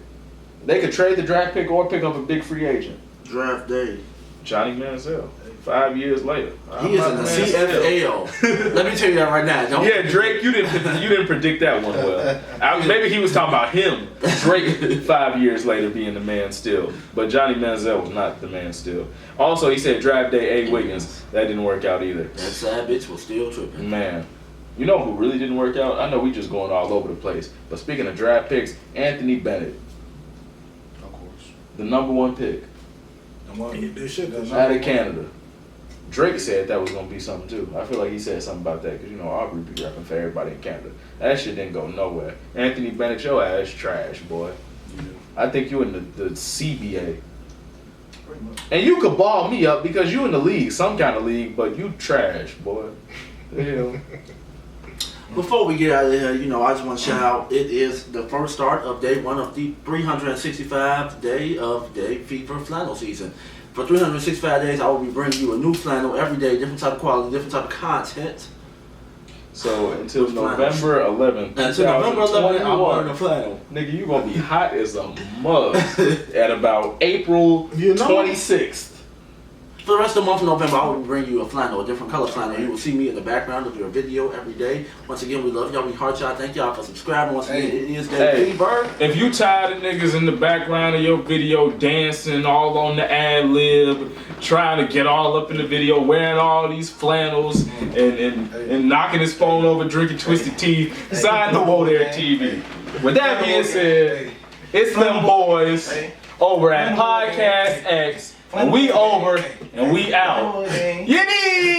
They could trade the draft pick or pick up a big free agent. Draft day. Johnny Manziel. 5 years later, He is in the CFL. Let me tell you that right now. Don't Yeah, Drake, you didn't predict that one well. Maybe he was talking about him. Drake 5 years later being the man still, but Johnny Manziel was not the man still. Also, he said draft day A. Wiggins. That didn't work out either. That sad bitch was still tripping. Man, you know who really didn't work out? I know we just going all over the place, but speaking of draft picks, Anthony Bennett, Of course. the #1 pick This shit does out of Canada. Drake said that was gonna be something too. I feel like he said something about that because you know Aubrey be rapping for everybody in Canada. That shit didn't go nowhere. Anthony Bennett, your ass trash, boy. Yeah. I think you in the CBA, Pretty much. and you could ball me up because you in the league, some kind of league, but you trash, boy. The hell. Before we get out of here, you know, I just want to shout out, it is the first start of day 1 of the 365 day of Davefever flannel season. For 365 days, I will be bringing you a new flannel every day, different type of quality, different type of content. So until November 11th, Until November 11th, I'm wearing a 2021, flannel. nigga, you gonna be hot as a mug at about April You know? 26th. For the rest of the month of November, I will bring you a flannel, a different color flannel. You will see me in the background of your video every day. Once again, we love y'all. We heart y'all. Thank y'all for subscribing. Once again, it is Davefever. If you tired of niggas in the background of your video dancing all on the ad lib, trying to get all up in the video, wearing all these flannels and knocking his phone over, drinking twisted tea, sign the Whoa There TV. With that being said, it's them boys over at Podcast X, and we over and we out. You need